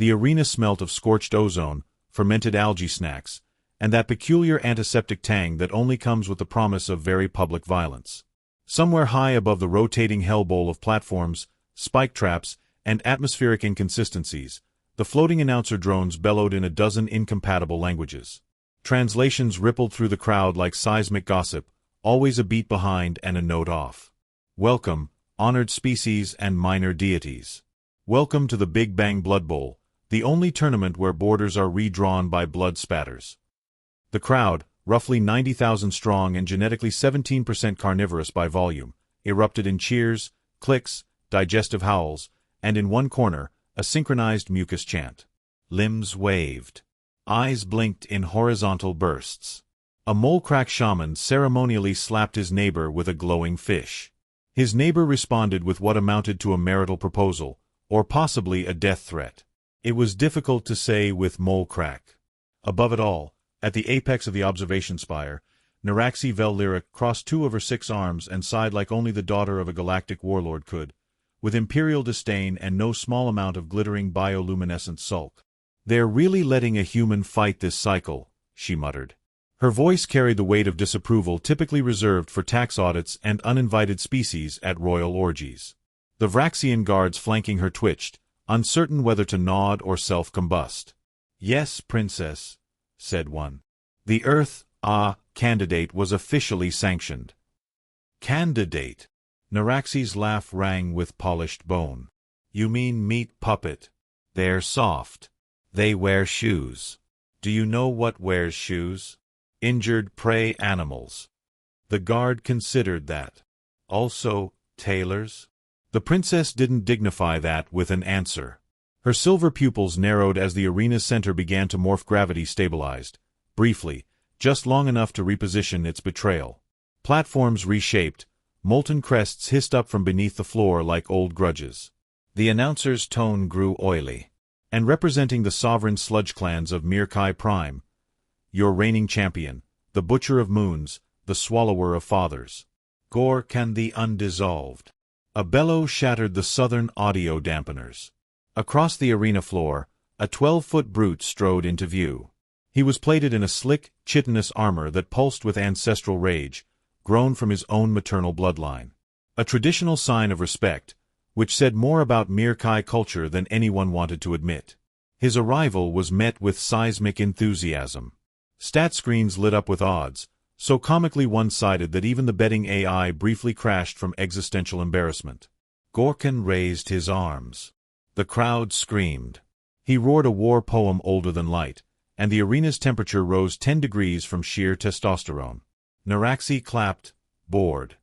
The arena smelt of scorched ozone, fermented algae snacks, and that peculiar antiseptic tang that only comes with the promise of very public violence. Somewhere high above the rotating hellbowl of platforms, spike traps, and atmospheric inconsistencies, the floating announcer drones bellowed in a dozen incompatible languages. Translations rippled through the crowd like seismic gossip, always a beat behind and a note off. Welcome, honored species and minor deities. Welcome to the Big Bang Blood Bowl, the only tournament where borders are redrawn by blood spatters. The crowd, roughly 90,000 strong and genetically 17% carnivorous by volume, erupted in cheers, clicks, digestive howls, and in one corner, a synchronized mucus chant. Limbs waved. Eyes blinked in horizontal bursts. A mole-crack shaman ceremonially slapped his neighbor with a glowing fish. His neighbor responded with what amounted to a marital proposal, or possibly a death threat. It was difficult to say with mole-crack. Above it all, at the apex of the observation spire, Naraxi Vel-Lyric crossed 2 of her 6 arms and sighed like only the daughter of a galactic warlord could, with imperial disdain and no small amount of glittering bioluminescent sulk. "They're really letting a human fight this cycle," she muttered. Her voice carried the weight of disapproval typically reserved for tax audits and uninvited species at royal orgies. The Vraxian guards flanking her twitched, uncertain whether to nod or self-combust. "Yes, princess," said one. The Earth, candidate was officially sanctioned. "Candidate?" Naraxi's laugh rang with polished bone. "You mean meat puppet? They're soft. They wear shoes. Do you know what wears shoes? Injured prey animals." The guard considered that. "Also, tailors?" The princess didn't dignify that with an answer. Her silver pupils narrowed as the arena's center began to morph. Gravity stabilized, briefly, just long enough to reposition its betrayal. Platforms reshaped, molten crests hissed up from beneath the floor like old grudges. The announcer's tone grew oily. "And representing the sovereign sludge clans of Mirkai Prime, your reigning champion, the butcher of moons, the swallower of fathers. Gorkan the undissolved." A bellow shattered the southern audio dampeners. Across the arena floor, a 12-foot brute strode into view. He was plated in a slick, chitinous armor that pulsed with ancestral rage, grown from his own maternal bloodline. A traditional sign of respect, which said more about Mirkai culture than anyone wanted to admit. His arrival was met with seismic enthusiasm. Stat screens lit up with odds, so comically one-sided that even the betting AI briefly crashed from existential embarrassment. Gorkan raised his arms. The crowd screamed. He roared a war poem older than light, and the arena's temperature rose 10 degrees from sheer testosterone. Naraxi clapped, bored.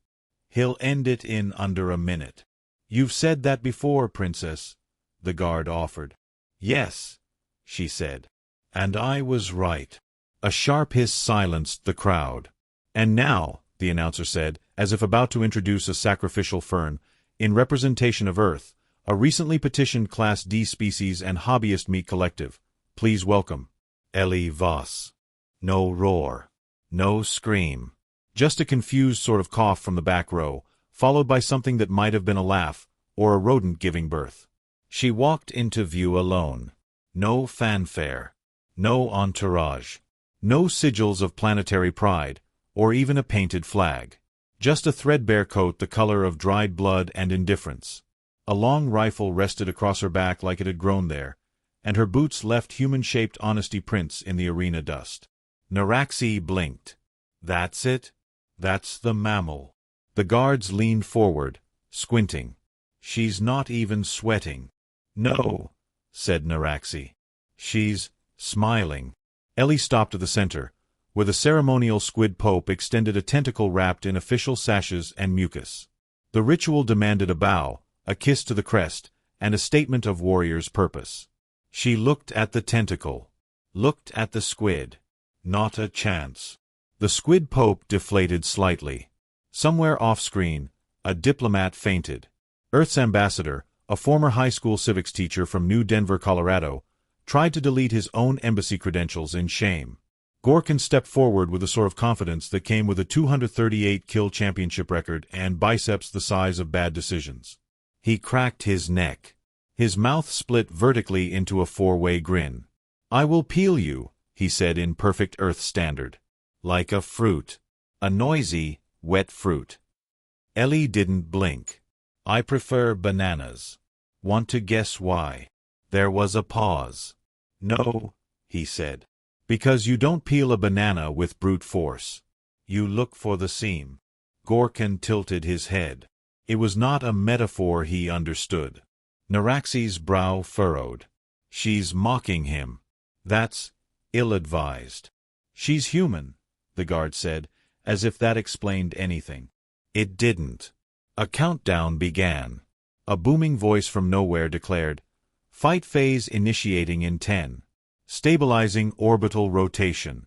"He'll end it in under a minute." "You've said that before, princess," the guard offered. "Yes," she said. "And I was right." A sharp hiss silenced the crowd. "And now," the announcer said, as if about to introduce a sacrificial fern, "in representation of Earth, a recently petitioned Class D species and hobbyist meat collective, please welcome Eli Voss." No roar. No scream. Just a confused sort of cough from the back row, followed by something that might have been a laugh, or a rodent giving birth. She walked into view alone. No fanfare. No entourage. No sigils of planetary pride, or even a painted flag. Just a threadbare coat the color of dried blood and indifference. A long rifle rested across her back like it had grown there, and her boots left human-shaped honesty prints in the arena dust. Naraxi blinked. "That's it? That's the mammal." The guards leaned forward, squinting. "She's not even sweating." "No," said Naraxi. "She's smiling." Ellie stopped at the center, where the ceremonial squid pope extended a tentacle wrapped in official sashes and mucus. The ritual demanded a bow, a kiss to the crest, and a statement of warrior's purpose. She looked at the tentacle. Looked at the squid. Not a chance. The squid pope deflated slightly. Somewhere off-screen, a diplomat fainted. Earth's ambassador, a former high school civics teacher from New Denver, Colorado, tried to delete his own embassy credentials in shame. Gorkan stepped forward with a sort of confidence that came with a 238-kill championship record and biceps the size of bad decisions. He cracked his neck. His mouth split vertically into a four-way grin. "I will peel you," he said in perfect Earth standard. "Like a fruit. A noisy, wet fruit." Ellie didn't blink. "I prefer bananas. Want to guess why?" There was a pause. "No," he said. "Because you don't peel a banana with brute force. You look for the seam." Gorkin tilted his head. It was not a metaphor he understood. Naraxi's brow furrowed. "She's mocking him. That's ill-advised." "She's human," the guard said, as if that explained anything. It didn't. A countdown began. A booming voice from nowhere declared, "Fight phase initiating in 10. Stabilizing orbital rotation."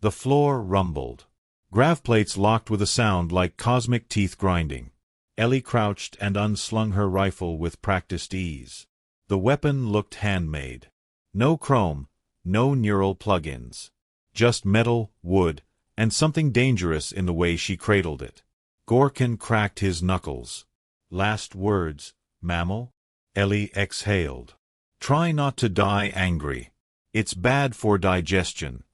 The floor rumbled. Grav plates locked with a sound like cosmic teeth grinding. Ellie crouched and unslung her rifle with practiced ease. The weapon looked handmade. No chrome, no neural plugins. Just metal, wood, and something dangerous in the way she cradled it. Gorkin cracked his knuckles. "Last words, mammal?" Ellie exhaled. "Try not to die angry. It's bad for digestion."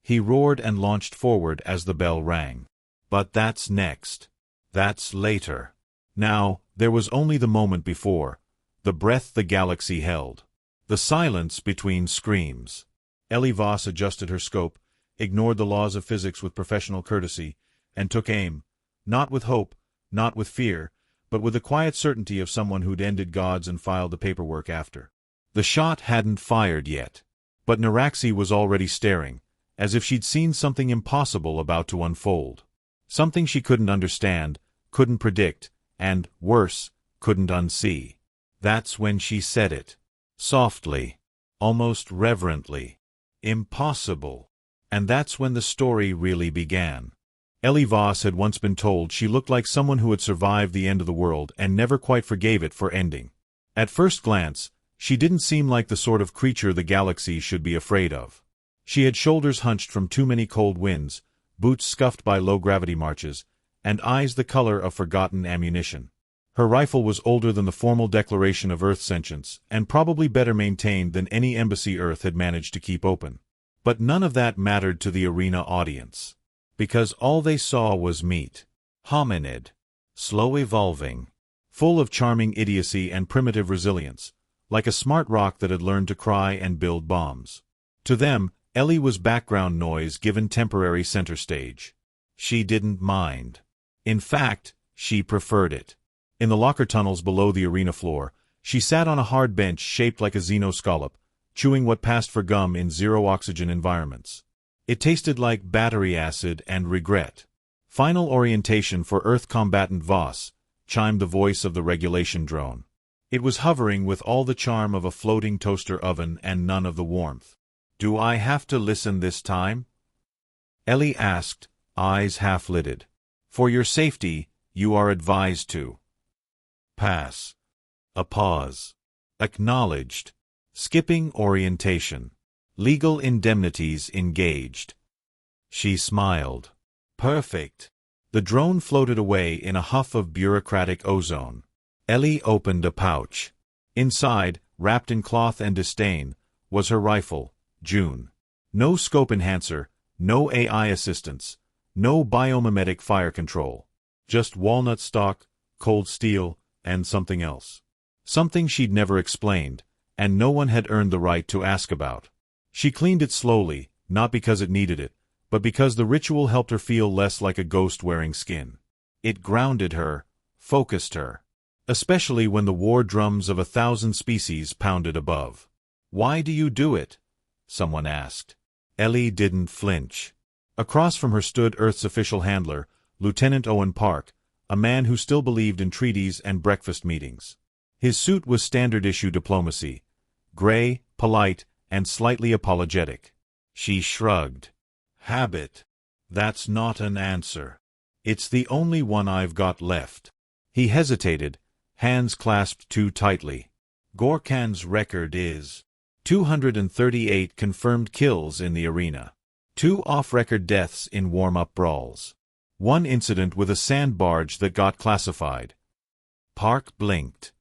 He roared and launched forward as the bell rang. "But that's next. That's later." Now, there was only the moment before, the breath the galaxy held. The silence between screams. Ellie Voss adjusted her scope, ignored the laws of physics with professional courtesy, and took aim, not with hope, not with fear, but with the quiet certainty of someone who'd ended gods and filed the paperwork after. The shot hadn't fired yet, but Naraxi was already staring, as if she'd seen something impossible about to unfold. Something she couldn't understand, couldn't predict, and, worse, couldn't unsee. That's when she said it. Softly. Almost reverently. "Impossible." And that's when the story really began. Ellie Voss had once been told she looked like someone who had survived the end of the world and never quite forgave it for ending. At first glance, she didn't seem like the sort of creature the galaxy should be afraid of. She had shoulders hunched from too many cold winds, boots scuffed by low-gravity marches, and eyes the color of forgotten ammunition. Her rifle was older than the formal declaration of Earth sentience, and probably better maintained than any embassy Earth had managed to keep open. But none of that mattered to the arena audience. Because all they saw was meat. Hominid. Slow evolving. Full of charming idiocy and primitive resilience, like a smart rock that had learned to cry and build bombs. To them, Ellie was background noise given temporary center stage. She didn't mind. In fact, she preferred it. In the locker tunnels below the arena floor, she sat on a hard bench shaped like a xenoscallop, chewing what passed for gum in zero-oxygen environments. It tasted like battery acid and regret. "Final orientation for Earth combatant Voss," chimed the voice of the regulation drone. It was hovering with all the charm of a floating toaster oven and none of the warmth. "Do I have to listen this time?" Ellie asked, eyes half-lidded. "For your safety, you are advised to." Pass. A pause. Acknowledged. Skipping orientation. Legal indemnities engaged. She smiled. Perfect. The drone floated away in a huff of bureaucratic ozone. Ellie opened a pouch. Inside, wrapped in cloth and disdain, was her rifle, June. No scope enhancer, no AI assistance, no biomimetic fire control. Just walnut stock, cold steel, and something else. Something she'd never explained, and no one had earned the right to ask about. She cleaned it slowly, not because it needed it, but because the ritual helped her feel less like a ghost wearing skin. It grounded her, focused her. Especially when the war drums of 1,000 species pounded above. "Why do you do it?" someone asked. Ellie didn't flinch. Across from her stood Earth's official handler, Lieutenant Owen Park, a man who still believed in treaties and breakfast meetings. His suit was standard-issue diplomacy, gray, polite, and slightly apologetic. She shrugged. "Habit. That's not an answer. It's the only one I've got left." He hesitated, hands clasped too tightly. "Gorkan's record is 238 confirmed kills in the arena. 2 off-record deaths in warm-up brawls. 1 incident with a sand barge that got classified." Park blinked.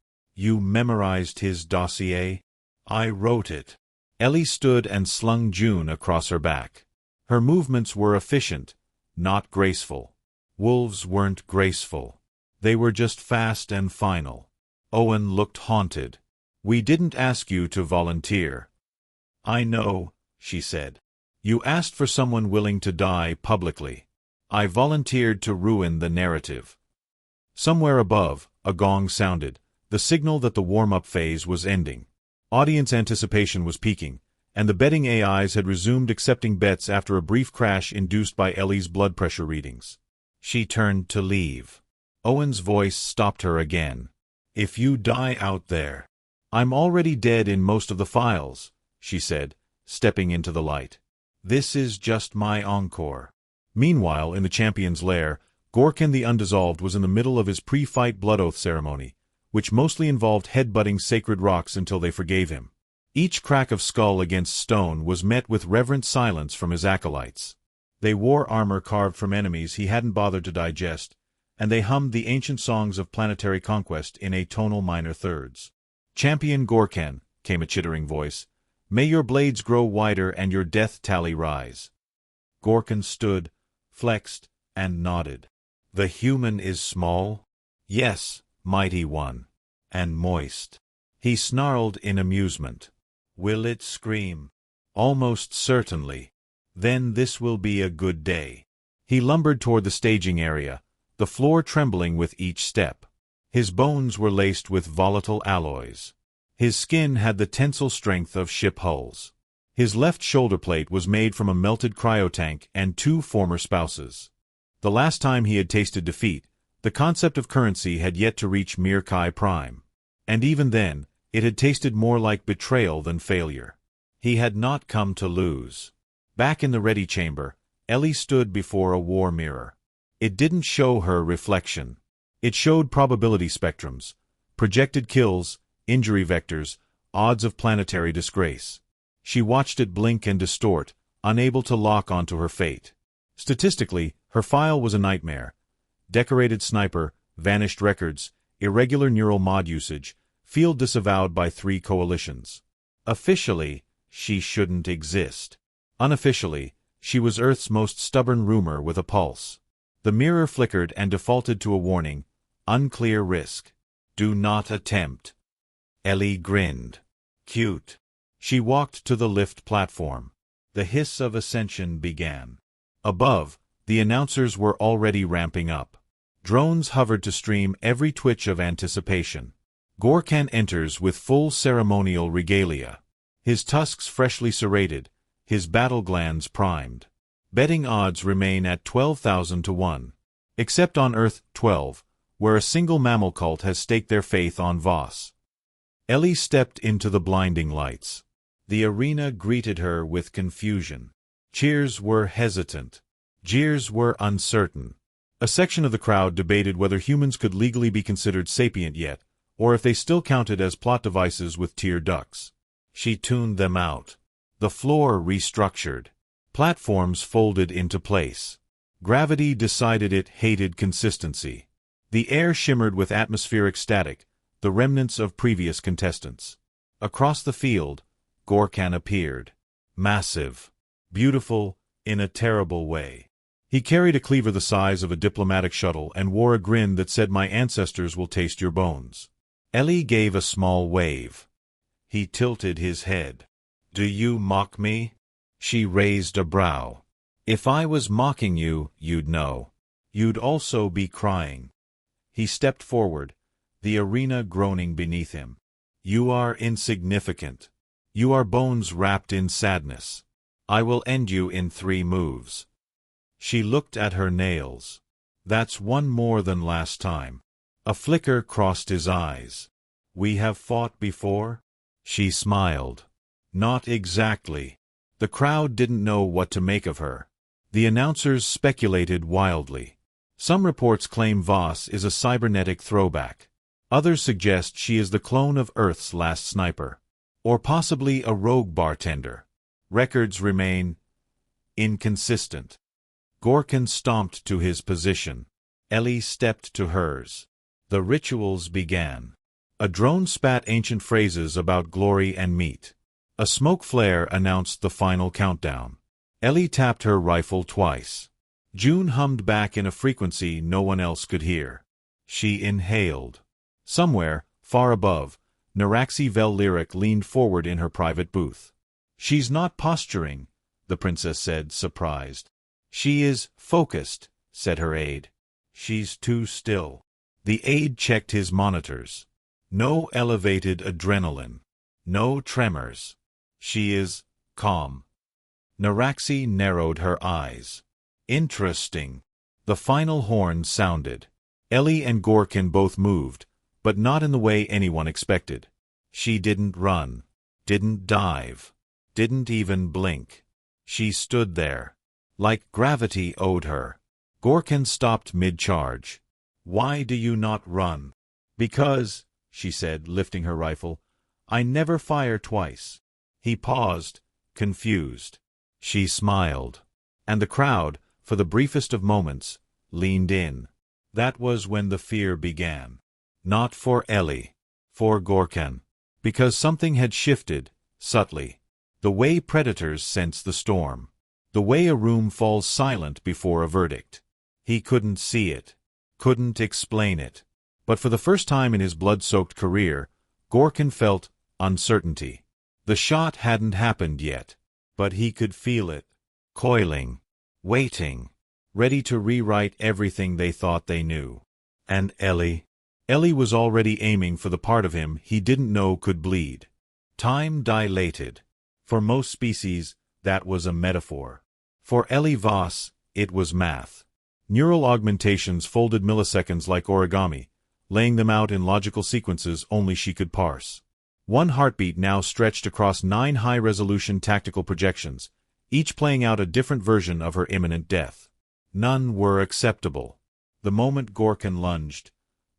You memorized his dossier? I wrote it. Ellie stood and slung June across her back. Her movements were efficient, not graceful. Wolves weren't graceful. They were just fast and final. Owen looked haunted. We didn't ask you to volunteer. I know, she said. You asked for someone willing to die publicly. I volunteered to ruin the narrative. Somewhere above, a gong sounded, the signal that the warm-up phase was ending. Audience anticipation was peaking, and the betting AIs had resumed accepting bets after a brief crash induced by Ellie's blood pressure readings. She turned to leave. Owen's voice stopped her again. If you die out there. I'm already dead in most of the files, she said, stepping into the light. This is just my encore. Meanwhile, in the champion's lair, Gorkin the Undissolved was in the middle of his pre-fight blood oath ceremony, which mostly involved headbutting sacred rocks until they forgave him. Each crack of skull against stone was met with reverent silence from his acolytes. They wore armor carved from enemies he hadn't bothered to digest, and they hummed the ancient songs of planetary conquest in atonal minor thirds. Champion Gorkan, came a chittering voice, may your blades grow wider and your death tally rise. Gorkan stood, flexed, and nodded. The human is small? Yes, mighty one. And moist. He snarled in amusement. Will it scream? Almost certainly. Then this will be a good day. He lumbered toward the staging area, the floor trembling with each step. His bones were laced with volatile alloys. His skin had the tensile strength of ship hulls. His left shoulder plate was made from a melted cryotank and 2 former spouses. The last time he had tasted defeat, the concept of currency had yet to reach Mirkai Prime. And even then, it had tasted more like betrayal than failure. He had not come to lose. Back in the ready chamber, Ellie stood before a war mirror. It didn't show her reflection. It showed probability spectrums, projected kills, injury vectors, odds of planetary disgrace. She watched it blink and distort, unable to lock onto her fate. Statistically, her file was a nightmare. Decorated sniper, vanished records, irregular neural mod usage, field disavowed by 3 coalitions. Officially, she shouldn't exist. Unofficially, she was Earth's most stubborn rumor with a pulse. The mirror flickered and defaulted to a warning, unclear risk. Do not attempt. Ellie grinned. Cute. She walked to the lift platform. The hiss of ascension began. Above, the announcers were already ramping up. Drones hovered to stream every twitch of anticipation. Gorkan enters with full ceremonial regalia. His tusks freshly serrated, his battle glands primed. Betting odds remain at 12,000 to 1. Except on Earth 12, where a single mammal cult has staked their faith on Voss. Ellie stepped into the blinding lights. The arena greeted her with confusion. Cheers were hesitant. Jeers were uncertain. A section of the crowd debated whether humans could legally be considered sapient yet, or if they still counted as plot devices with tear ducts. She tuned them out. The floor restructured. Platforms folded into place. Gravity decided it hated consistency. The air shimmered with atmospheric static, the remnants of previous contestants. Across the field, Gorkan appeared. Massive. Beautiful, in a terrible way. He carried a cleaver the size of a diplomatic shuttle and wore a grin that said, "My ancestors will taste your bones." Ellie gave a small wave. He tilted his head. "Do you mock me?" She raised a brow. "If I was mocking you, you'd know. You'd also be crying." He stepped forward, the arena groaning beneath him. "You are insignificant. You are bones wrapped in sadness. I will end you in 3 moves." She looked at her nails. "That's one more than last time." A flicker crossed his eyes. "We have fought before?" She smiled. "Not exactly." The crowd didn't know what to make of her. The announcers speculated wildly. Some reports claim Voss is a cybernetic throwback. Others suggest she is the clone of Earth's last sniper. Or possibly a rogue bartender. Records remain inconsistent. Gorkan stomped to his position. Ellie stepped to hers. The rituals began. A drone spat ancient phrases about glory and meat. A smoke flare announced the final countdown. Ellie tapped her rifle twice. June hummed back in a frequency no one else could hear. She inhaled. Somewhere, far above, Naraxi Vel Lyric leaned forward in her private booth. "She's not posturing," the princess said, surprised. "She is focused," said her aide. "She's too still." The aide checked his monitors. No elevated adrenaline. No tremors. "She is calm." Naraxi narrowed her eyes. "Interesting." The final horn sounded. Ellie and Gorkin both moved, but not in the way anyone expected. She didn't run, didn't dive, didn't even blink. She stood there, like gravity owed her. Gorkin stopped mid-charge. "Why do you not run?" "Because," she said, lifting her rifle, "I never fire twice." He paused, confused. She smiled. And the crowd, for the briefest of moments, leaned in. That was when the fear began. Not for Ellie. For Gorkin. Because something had shifted, subtly. The way predators sense the storm. The way a room falls silent before a verdict. He couldn't see it. Couldn't explain it. But for the first time in his blood-soaked career, Gorkin felt uncertainty. The shot hadn't happened yet, but he could feel it. Coiling. Waiting. Ready to rewrite everything they thought they knew. And Ellie? Ellie was already aiming for the part of him he didn't know could bleed. Time dilated. For most species, that was a metaphor. For Ellie Voss, it was math. Neural augmentations folded milliseconds like origami, laying them out in logical sequences only she could parse. One heartbeat now stretched across 9 high-resolution tactical projections, each playing out a different version of her imminent death. None were acceptable. The moment Gorkin lunged,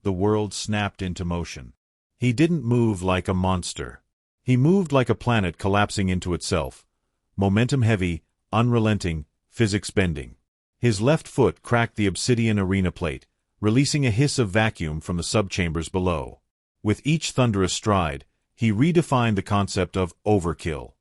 the world snapped into motion. He didn't move like a monster. He moved like a planet collapsing into itself, momentum-heavy, unrelenting, physics-bending. His left foot cracked the obsidian arena plate, releasing a hiss of vacuum from the subchambers below. With each thunderous stride, he redefined the concept of overkill.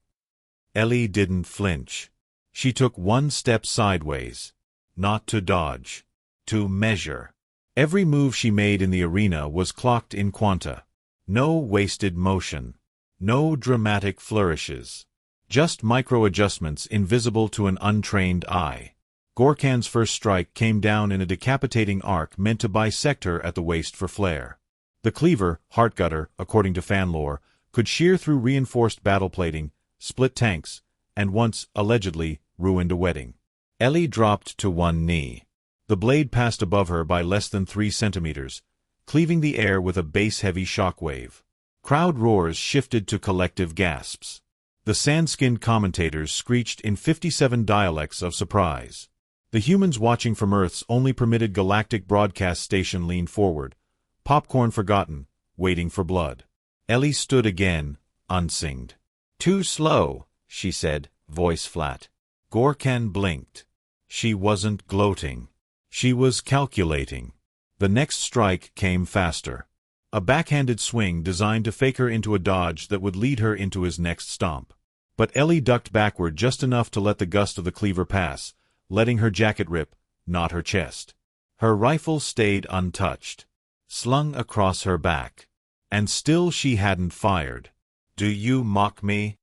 Ellie didn't flinch. She took one step sideways. Not to dodge. To measure. Every move she made in the arena was clocked in quanta. No wasted motion. No dramatic flourishes. Just micro-adjustments invisible to an untrained eye. Gorkan's first strike came down in a decapitating arc meant to bisect her at the waist for flair. The cleaver, Heartgutter, according to fan lore, could shear through reinforced battle plating, split tanks, and once, allegedly, ruined a wedding. Ellie dropped to one knee. The blade passed above her by less than 3 centimeters, cleaving the air with a bass-heavy shockwave. Crowd roars shifted to collective gasps. The sand-skinned commentators screeched in 57 dialects of surprise. The humans watching from Earth's only permitted galactic broadcast station leaned forward, popcorn forgotten, waiting for blood. Ellie stood again, unsinged. "Too slow," she said, voice flat. Gorkan blinked. She wasn't gloating. She was calculating. The next strike came faster. A backhanded swing designed to fake her into a dodge that would lead her into his next stomp. But Ellie ducked backward just enough to let the gust of the cleaver pass, letting her jacket rip, not her chest. Her rifle stayed untouched, slung across her back. And still she hadn't fired. "Do you mock me?"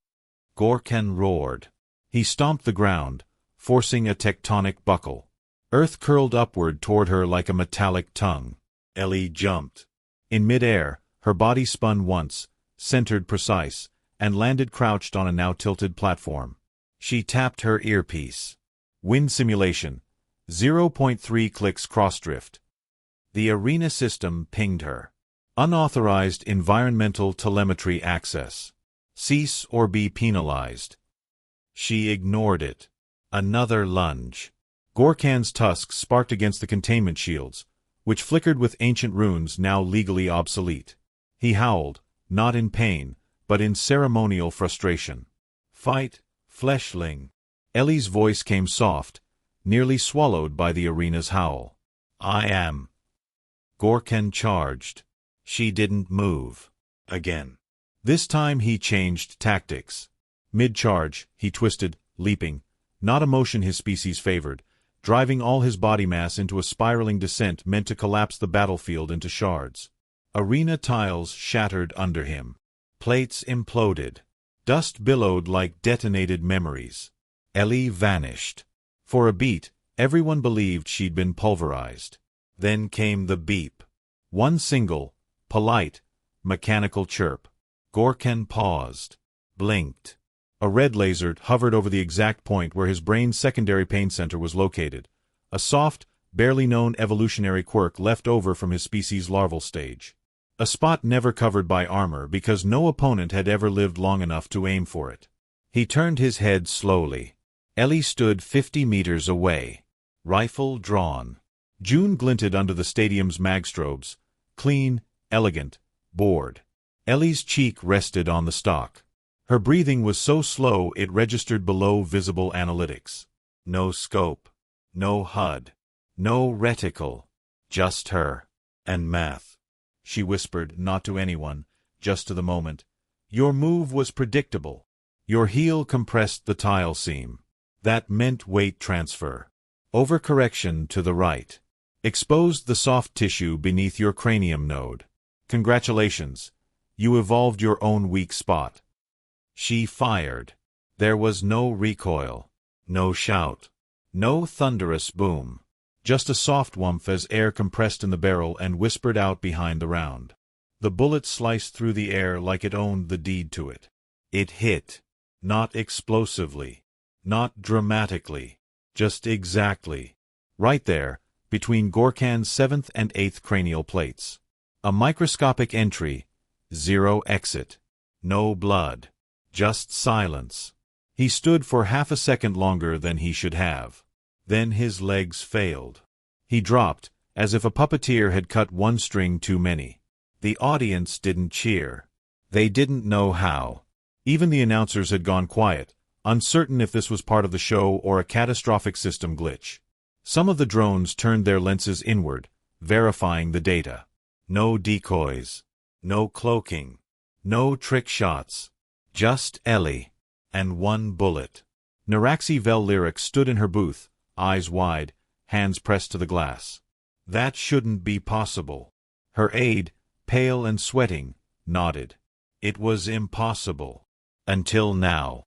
Gorkan roared. He stomped the ground, forcing a tectonic buckle. Earth curled upward toward her like a metallic tongue. Ellie jumped. In midair, her body spun once, centered precise, and landed crouched on a now tilted platform. She tapped her earpiece. Wind simulation. 0.3 clicks crossdrift. The arena system pinged her. Unauthorized environmental telemetry access. Cease or be penalized. She ignored it. Another lunge. Gorkan's tusks sparked against the containment shields, which flickered with ancient runes now legally obsolete. He howled, not in pain, but in ceremonial frustration. "Fight, fleshling." Ellie's voice came soft, nearly swallowed by the arena's howl. "I am." Gorkan charged. She didn't move. Again. This time he changed tactics. Mid-charge, he twisted, leaping, not a motion his species favored, driving all his body mass into a spiraling descent meant to collapse the battlefield into shards. Arena tiles shattered under him. Plates imploded. Dust billowed like detonated memories. Ellie vanished. For a beat, everyone believed she'd been pulverized. Then came the beep. One single, polite, mechanical chirp. Gorkan paused. Blinked. A red laser hovered over the exact point where his brain's secondary pain center was located. A soft, barely known evolutionary quirk left over from his species' larval stage. A spot never covered by armor because no opponent had ever lived long enough to aim for it. He turned his head slowly. Ellie stood 50 meters away. Rifle drawn. June glinted under the stadium's magstrobes. Clean, elegant, bored. Ellie's cheek rested on the stock. Her breathing was so slow it registered below visible analytics. No scope. No HUD. No reticle. Just her. And math. She whispered, not to anyone, just to the moment. Your move was predictable. Your heel compressed the tile seam. That meant weight transfer. Overcorrection to the right. Exposed the soft tissue beneath your cranium node. Congratulations. You evolved your own weak spot. She fired. There was no recoil. No shout. No thunderous boom. Just a soft whumph as air compressed in the barrel and whispered out behind the round. The bullet sliced through the air like it owned the deed to it. It hit. Not explosively. Not dramatically. Just exactly. Right there, between Gorkan's 7th and 8th cranial plates. A microscopic entry. 0 exit. No blood. Just silence. He stood for half a second longer than he should have. Then his legs failed. He dropped, as if a puppeteer had cut one string too many. The audience didn't cheer. They didn't know how. Even the announcers had gone quiet, uncertain if this was part of the show or a catastrophic system glitch. Some of the drones turned their lenses inward, verifying the data. No decoys. No cloaking. No trick shots. Just Ellie. And one bullet. Naraxi Vel Lyric stood in her booth, eyes wide, hands pressed to the glass. That shouldn't be possible. Her aide, pale and sweating, nodded. It was impossible. Until now.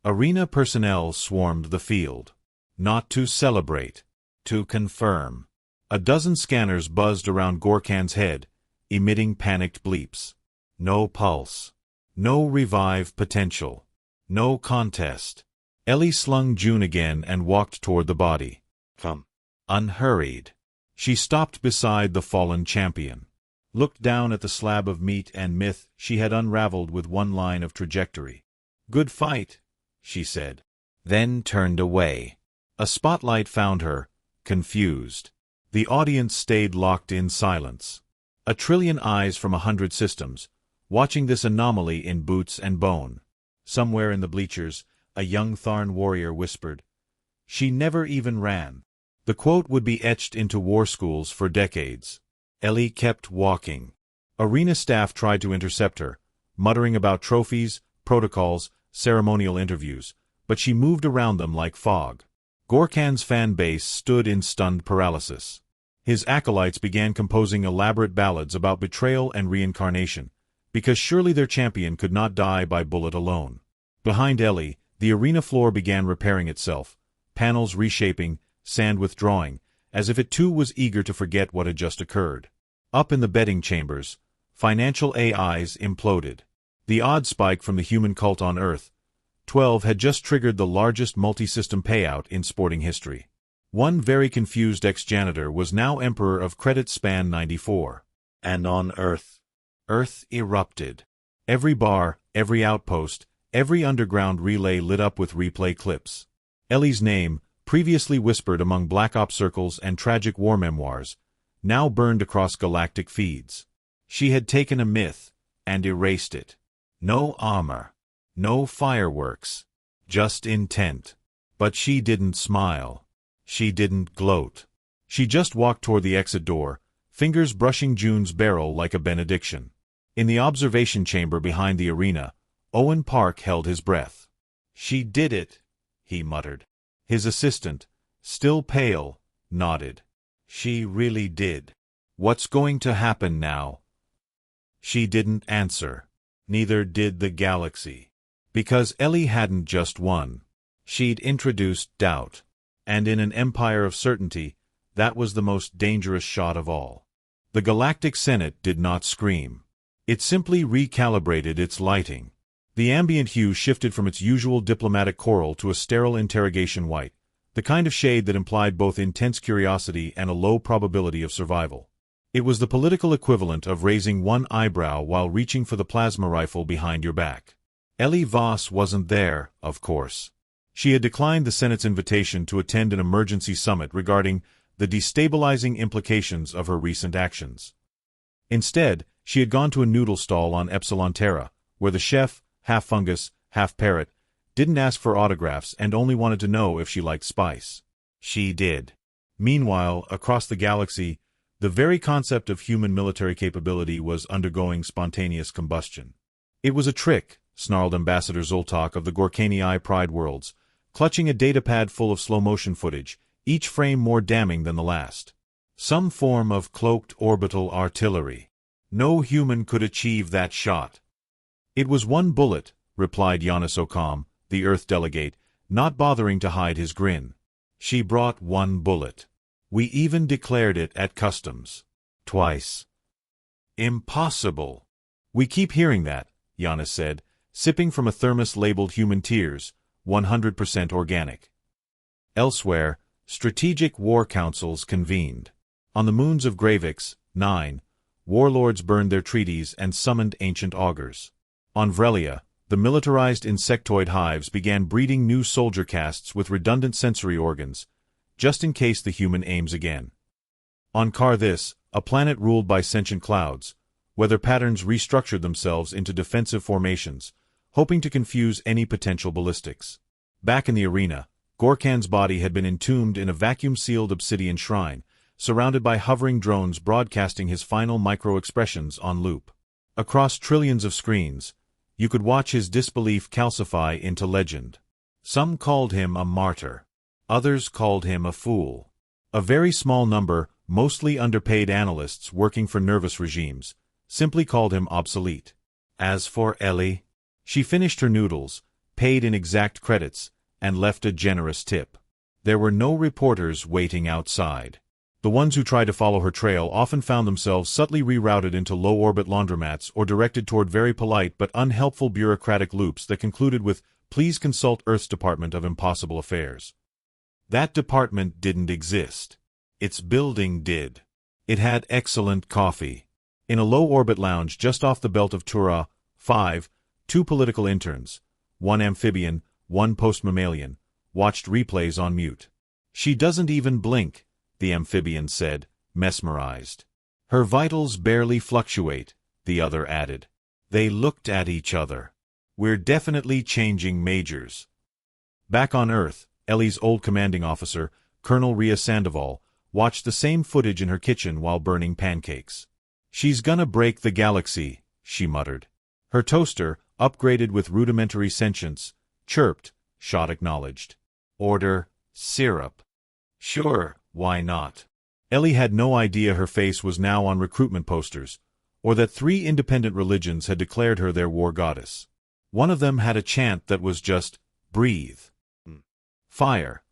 Arena personnel swarmed the field. Not to celebrate. To confirm. A dozen scanners buzzed around Gorkan's head, emitting panicked bleeps. No pulse. No revive potential. No contest. Ellie slung June again and walked toward the body. Come. Unhurried. She stopped beside the fallen champion. Looked down at the slab of meat and myth she had unraveled with one line of trajectory. Good fight, she said. Then turned away. A spotlight found her, confused. The audience stayed locked in silence. A trillion eyes from 100 systems, watching this anomaly in boots and bone. Somewhere in the bleachers, a young Tharn warrior whispered, "She never even ran." The quote would be etched into war schools for decades. Ellie kept walking. Arena staff tried to intercept her, muttering about trophies, protocols, ceremonial interviews, but she moved around them like fog. Gorkan's fan base stood in stunned paralysis. His acolytes began composing elaborate ballads about betrayal and reincarnation, because surely their champion could not die by bullet alone. Behind Ellie, the arena floor began repairing itself, panels reshaping, sand withdrawing, as if it too was eager to forget what had just occurred. Up in the betting chambers, financial AIs imploded. The odd spike from the human cult on Earth, 12, had just triggered the largest multi-system payout in sporting history. One very confused ex-janitor was now Emperor of Credit Span 94. And on Earth. Earth erupted. Every bar, every outpost, every underground relay lit up with replay clips. Ellie's name, previously whispered among Black Ops circles and tragic war memoirs, now burned across galactic feeds. She had taken a myth and erased it. No armor. No fireworks. Just intent. But she didn't smile. She didn't gloat. She just walked toward the exit door, fingers brushing June's barrel like a benediction. In the observation chamber behind the arena, Owen Park held his breath. "She did it," he muttered. His assistant, still pale, nodded. "She really did. What's going to happen now?" She didn't answer. Neither did the galaxy. Because Ellie hadn't just won. She'd introduced doubt. And in an empire of certainty, that was the most dangerous shot of all. The Galactic Senate did not scream. It simply recalibrated its lighting. The ambient hue shifted from its usual diplomatic coral to a sterile interrogation white, the kind of shade that implied both intense curiosity and a low probability of survival. It was the political equivalent of raising one eyebrow while reaching for the plasma rifle behind your back. Ellie Voss wasn't there, of course. She had declined the Senate's invitation to attend an emergency summit regarding the destabilizing implications of her recent actions. Instead, she had gone to a noodle stall on Epsilon Terra, where the chef, half fungus, half parrot, didn't ask for autographs and only wanted to know if she liked spice. She did. Meanwhile, across the galaxy, the very concept of human military capability was undergoing spontaneous combustion. "It was a trick," snarled Ambassador Zoltok of the Gorkanii Pride Worlds, clutching a datapad full of slow-motion footage, each frame more damning than the last. "Some form of cloaked orbital artillery. No human could achieve that shot." "It was one bullet," replied Giannis Ocam, the Earth delegate, not bothering to hide his grin. "She brought one bullet. We even declared it at customs. Twice." "Impossible." "We keep hearing that," Giannis said, sipping from a thermos labeled human tears, 100% organic. Elsewhere, strategic war councils convened. On the moons of Gravix, 9, warlords burned their treaties and summoned ancient augurs. On Vrelia, the militarized insectoid hives began breeding new soldier castes with redundant sensory organs, just in case the human aims again. On Karthis, a planet ruled by sentient clouds, weather patterns restructured themselves into defensive formations, hoping to confuse any potential ballistics. Back in the arena, Gorkan's body had been entombed in a vacuum-sealed obsidian shrine, surrounded by hovering drones broadcasting his final micro-expressions on loop. Across trillions of screens, you could watch his disbelief calcify into legend. Some called him a martyr. Others called him a fool. A very small number, mostly underpaid analysts working for nervous regimes, simply called him obsolete. As for Ellie, she finished her noodles, paid in exact credits, and left a generous tip. There were no reporters waiting outside. The ones who tried to follow her trail often found themselves subtly rerouted into low-orbit laundromats or directed toward very polite but unhelpful bureaucratic loops that concluded with, "Please consult Earth's Department of Impossible Affairs." That department didn't exist. Its building did. It had excellent coffee. In a low-orbit lounge just off the belt of Tura, 5, 2 political interns, 1 amphibian, 1 post-mammalian, watched replays on mute. "She doesn't even blink," the amphibian said, mesmerized. "Her vitals barely fluctuate," the other added. They looked at each other. "We're definitely changing majors." Back on Earth, Ellie's old commanding officer, Colonel Rhea Sandoval, watched the same footage in her kitchen while burning pancakes. "She's gonna break the galaxy," she muttered. Her toaster, upgraded with rudimentary sentience, chirped, Schott acknowledged. "Order syrup." "Sure, why not?" Ellie had no idea her face was now on recruitment posters, or that 3 independent religions had declared her their war goddess. One of them had a chant that was just, "Breathe. Fire,"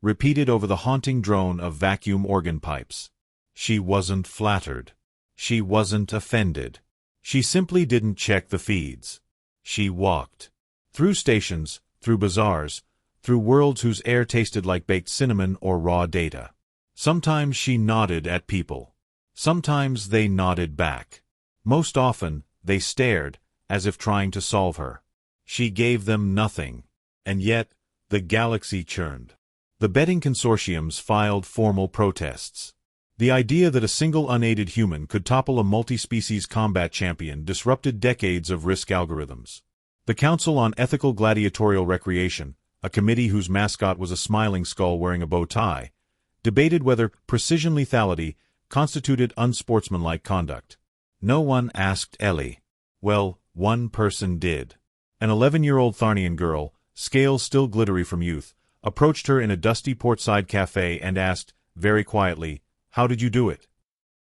repeated over the haunting drone of vacuum organ pipes. She wasn't flattered. She wasn't offended. She simply didn't check the feeds. She walked. Through stations, through bazaars, through worlds whose air tasted like baked cinnamon or raw data. Sometimes she nodded at people. Sometimes they nodded back. Most often, they stared, as if trying to solve her. She gave them nothing. And yet, the galaxy churned. The betting consortiums filed formal protests. The idea that a single unaided human could topple a multi-species combat champion disrupted decades of risk algorithms. The Council on Ethical Gladiatorial Recreation, a committee whose mascot was a smiling skull wearing a bow tie, debated whether precision lethality constituted unsportsmanlike conduct. No one asked Ellie. Well, one person did. An 11-year-old Tharnian girl, scales still glittery from youth, approached her in a dusty portside cafe and asked, very quietly, "How did you do it?"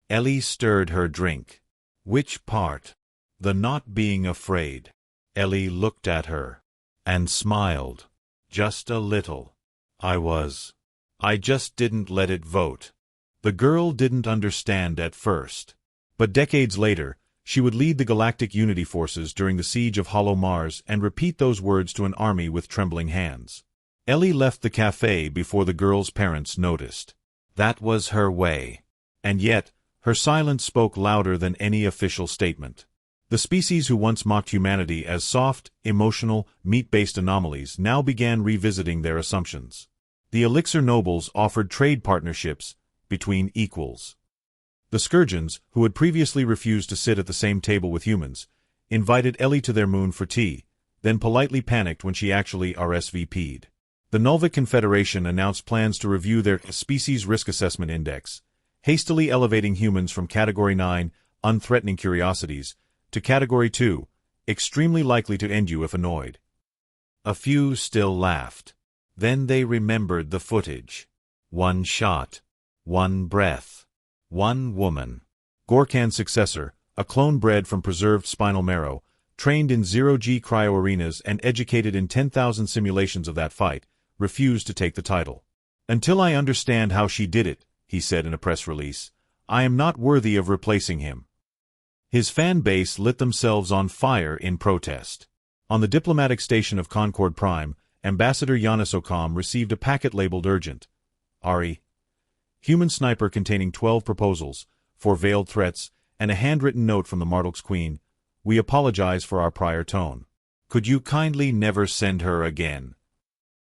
Ellie stirred her drink. "Which part?" "The not being afraid." Ellie looked at her and smiled. "Just a little. I just didn't let it vote." The girl didn't understand at first. But decades later, she would lead the Galactic Unity Forces during the siege of Hollow Mars and repeat those words to an army with trembling hands. Ellie left the cafe before the girl's parents noticed. That was her way. And yet, her silence spoke louder than any official statement. The species who once mocked humanity as soft, emotional, meat-based anomalies now began revisiting their assumptions. The Elixir nobles offered trade partnerships between equals. The Scourgeons, who had previously refused to sit at the same table with humans, invited Ellie to their moon for tea, then politely panicked when she actually RSVP'd. The Nulvic Confederation announced plans to review their Species Risk Assessment Index, hastily elevating humans from Category 9, unthreatening curiosities, to Category 2, extremely likely to end you if annoyed. A few still laughed. Then they remembered the footage. One shot. One breath. One woman. Gorkan's successor, a clone bred from preserved spinal marrow, trained in zero-G cryo-arenas and educated in 10,000 simulations of that fight, refused to take the title. "Until I understand how she did it," he said in a press release, "I am not worthy of replacing him." His fan base lit themselves on fire in protest. On the diplomatic station of Concord Prime, Ambassador Giannis Ocam received a packet labeled urgent. Ari. Human sniper containing 12 proposals, 4 veiled threats, and a handwritten note from the Marduk's queen. "We apologize for our prior tone. Could you kindly never send her again?"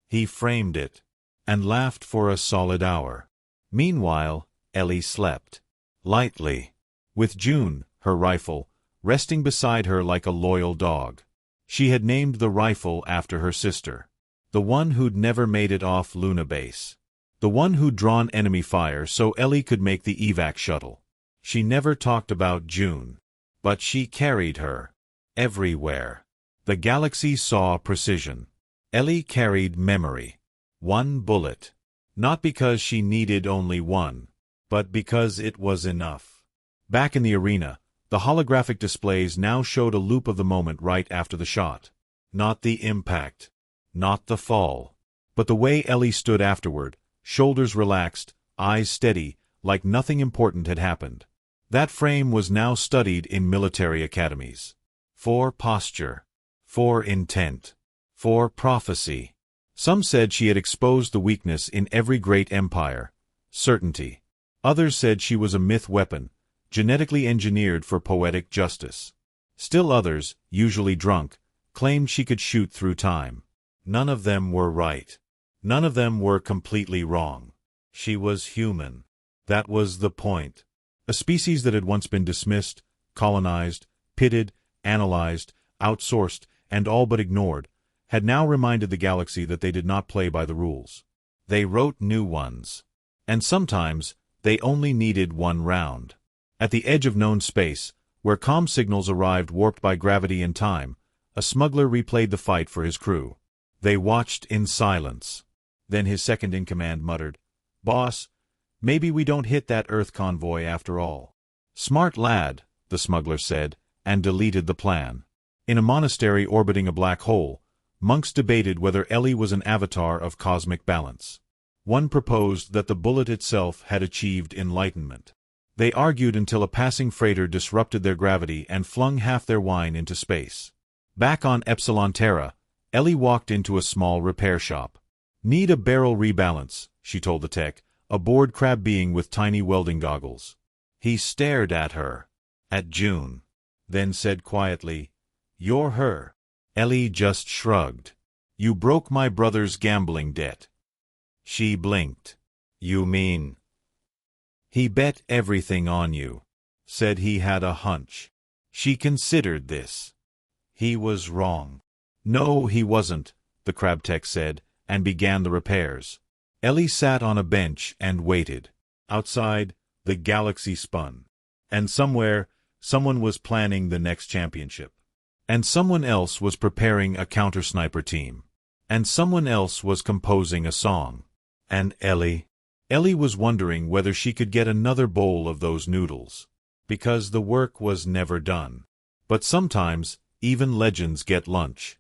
He framed it and laughed for a solid hour. Meanwhile, Ellie slept. Lightly. With June, her rifle, resting beside her like a loyal dog. She had named the rifle after her sister. The one who'd never made it off Luna Base. The one who'd drawn enemy fire so Ellie could make the evac shuttle. She never talked about June. But she carried her. Everywhere. The galaxy saw precision. Ellie carried memory. One bullet. Not because she needed only one, but because it was enough. Back in the arena, the holographic displays now showed a loop of the moment right after the shot. Not the impact. Not the fall. But the way Ellie stood afterward, shoulders relaxed, eyes steady, like nothing important had happened. That frame was now studied in military academies. For posture. For intent. For prophecy. Some said she had exposed the weakness in every great empire. Certainty. Others said she was a myth weapon, genetically engineered for poetic justice. Still others, usually drunk, claimed she could shoot through time. None of them were right. None of them were completely wrong. She was human. That was the point. A species that had once been dismissed, colonized, pitted, analyzed, outsourced, and all but ignored, had now reminded the galaxy that they did not play by the rules. They wrote new ones. And sometimes, they only needed one round. At the edge of known space, where comm signals arrived warped by gravity and time, a smuggler replayed the fight for his crew. They watched in silence. Then his second-in-command muttered, "Boss, maybe we don't hit that Earth convoy after all." "Smart lad," the smuggler said, and deleted the plan. In a monastery orbiting a black hole, monks debated whether Ellie was an avatar of cosmic balance. One proposed that the bullet itself had achieved enlightenment. They argued until a passing freighter disrupted their gravity and flung half their wine into space. Back on Epsilon Terra, Ellie walked into a small repair shop. "Need a barrel rebalance," she told the tech, a bored crab being with tiny welding goggles. He stared at her. At June. Then said quietly, "You're her." Ellie just shrugged. "You broke my brother's gambling debt." She blinked. "You mean?" "He bet everything on you. Said he had a hunch." She considered this. "He was wrong." "No, he wasn't," the crab tech said, and began the repairs. Ellie sat on a bench and waited. Outside, the the galaxy spun. And somewhere, someone was planning the next championship. And someone else was preparing a counter-sniper team. And someone else was composing a song. And Ellie was wondering whether she could get another bowl of those noodles. Because the work was never done. But sometimes, even legends get lunch.